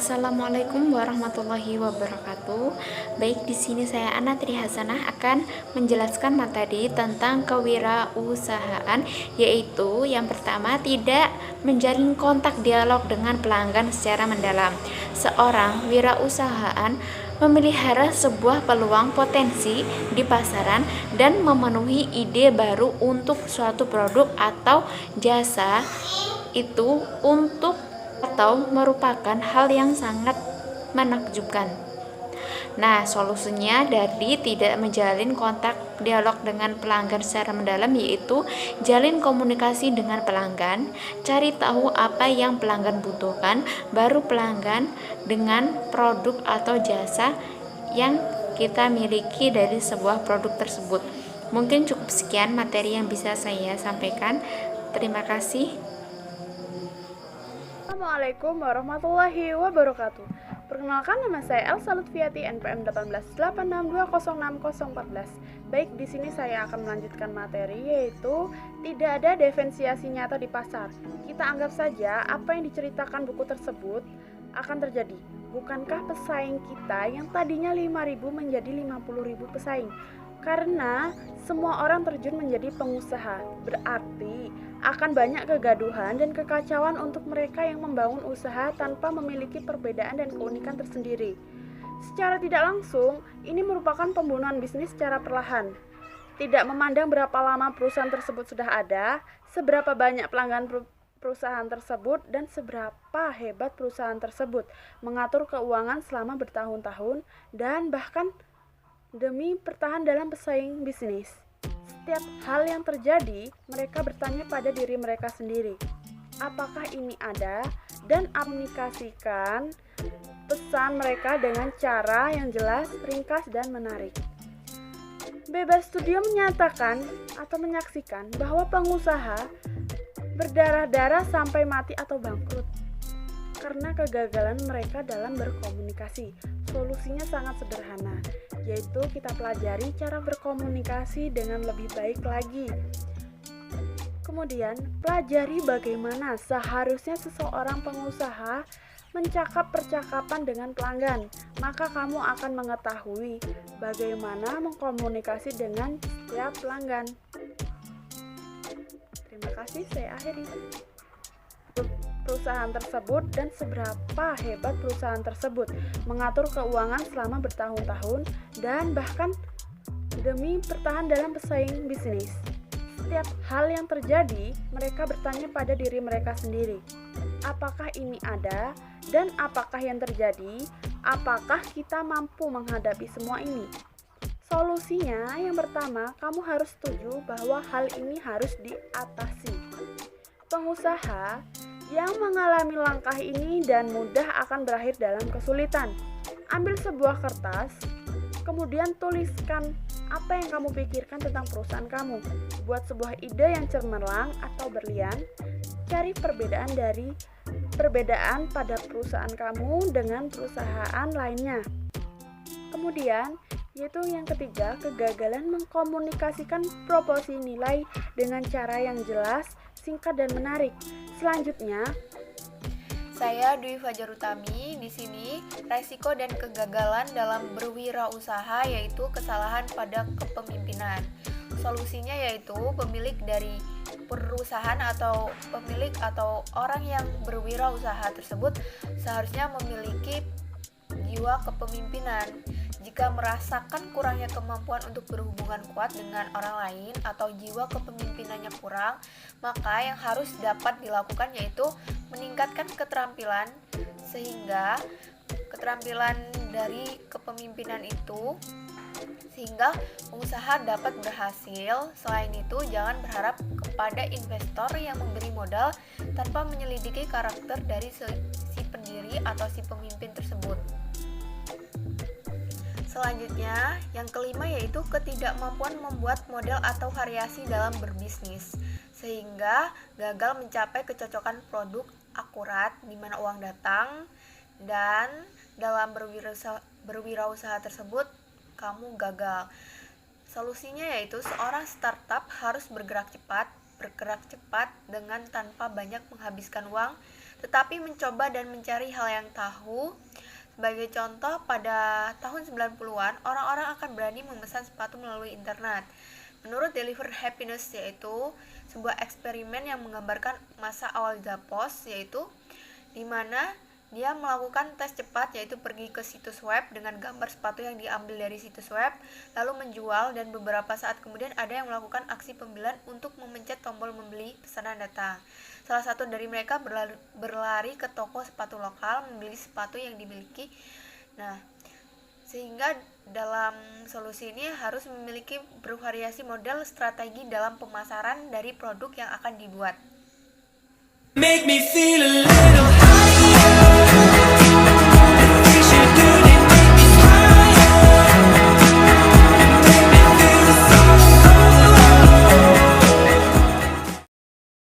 Assalamualaikum warahmatullahi wabarakatuh. Baik, di sini saya Ana Tri Hasanah akan menjelaskan materi tentang kewirausahaan, yaitu yang pertama, tidak menjalin kontak dialog dengan pelanggan secara mendalam. Seorang wirausahaan memelihara sebuah peluang potensi di pasaran dan memenuhi ide baru untuk suatu produk atau jasa itu atau merupakan hal yang sangat menakjubkan. Nah, solusinya dari tidak menjalin kontak dialog dengan pelanggan secara mendalam yaitu jalin komunikasi dengan pelanggan, cari tahu apa yang pelanggan butuhkan, baru pelanggan dengan produk atau jasa yang kita miliki dari sebuah produk tersebut. Mungkin cukup sekian materi yang bisa saya sampaikan. Terima kasih. Assalamualaikum warahmatullahi wabarakatuh. Perkenalkan, nama saya Elsa Lutfiati, NPM 18862060014. Baik, di sini saya akan melanjutkan materi, yaitu tidak ada diferensiasi nyata di pasar. Kita anggap saja apa yang diceritakan buku tersebut akan terjadi. Bukankah pesaing kita yang tadinya 5.000 menjadi 50.000 pesaing? Karena semua orang terjun menjadi pengusaha, berarti akan banyak kegaduhan dan kekacauan untuk mereka yang membangun usaha tanpa memiliki perbedaan dan keunikan tersendiri. Secara tidak langsung, ini merupakan pembunuhan bisnis secara perlahan. Tidak memandang berapa lama perusahaan tersebut sudah ada, seberapa banyak pelanggan perusahaan tersebut, dan seberapa hebat perusahaan tersebut mengatur keuangan selama bertahun-tahun, dan bahkan demi bertahan dalam pesaing bisnis. Setiap hal yang terjadi, mereka bertanya pada diri mereka sendiri, apakah ini ada, dan aplikasikan pesan mereka dengan cara yang jelas, ringkas, dan menarik. Bebas Studio menyatakan atau menyaksikan bahwa pengusaha berdarah-darah sampai mati atau bangkrut karena kegagalan mereka dalam berkomunikasi. Solusinya sangat sederhana, yaitu kita pelajari cara berkomunikasi dengan lebih baik lagi. Kemudian, pelajari bagaimana seharusnya seseorang pengusaha mencakap percakapan dengan pelanggan. Maka kamu akan mengetahui bagaimana mengkomunikasi dengan setiap pelanggan. Terima kasih, saya akhiri. Perusahaan tersebut dan seberapa hebat perusahaan tersebut mengatur keuangan selama bertahun-tahun dan bahkan demi bertahan dalam pesaing bisnis. Setiap hal yang terjadi, mereka bertanya pada diri mereka sendiri, apakah ini ada, dan apakah yang terjadi? Apakah kita mampu menghadapi semua ini? Solusinya, yang pertama, kamu harus setuju bahwa hal ini harus diatasi. Pengusaha yang mengalami langkah ini dan mudah akan berakhir dalam kesulitan. Ambil sebuah kertas, kemudian tuliskan apa yang kamu pikirkan tentang perusahaan kamu. Buat sebuah ide yang cemerlang atau berlian. Cari perbedaan pada perusahaan kamu dengan perusahaan lainnya. Kemudian, yaitu yang ketiga, kegagalan mengkomunikasikan proporsi nilai dengan cara yang jelas, singkat, dan menarik. Selanjutnya, saya Dwi Fajar Utami. Di sini, resiko dan kegagalan dalam berwirausaha yaitu kesalahan pada kepemimpinan. Solusinya yaitu pemilik dari perusahaan atau pemilik atau orang yang berwirausaha tersebut seharusnya memiliki jiwa kepemimpinan. Jika merasakan kurangnya kemampuan untuk berhubungan kuat dengan orang lain atau jiwa kepemimpinannya kurang, maka yang harus dapat dilakukan yaitu meningkatkan keterampilan sehingga keterampilan dari kepemimpinan itu sehingga pengusaha dapat berhasil. Selain itu, jangan berharap kepada investor yang memberi modal tanpa menyelidiki karakter dari si pendiri atau si pemimpin tersebut. Selanjutnya, yang kelima yaitu ketidakmampuan membuat model atau variasi dalam berbisnis. sehingga gagal mencapai kecocokan produk akurat di mana uang datang, dan dalam berwirausaha tersebut kamu gagal. Solusinya yaitu seorang startup harus bergerak cepat dengan tanpa banyak menghabiskan uang, tetapi mencoba dan mencari hal yang tahu. Sebagai contoh, pada tahun 90-an, orang-orang akan berani memesan sepatu melalui internet. Menurut Deliver Happiness, yaitu sebuah eksperimen yang menggambarkan masa awal Zappos, yaitu di mana dia melakukan tes cepat, yaitu pergi ke situs web dengan gambar sepatu yang diambil dari situs web, lalu menjual, dan beberapa saat kemudian ada yang melakukan aksi pembelian untuk memencet tombol membeli, pesanan datang. Salah satu dari mereka berlari ke toko sepatu lokal membeli sepatu yang dimiliki. Nah, sehingga dalam solusi ini harus memiliki bervariasi model strategi dalam pemasaran dari produk yang akan dibuat. Make me feel alive.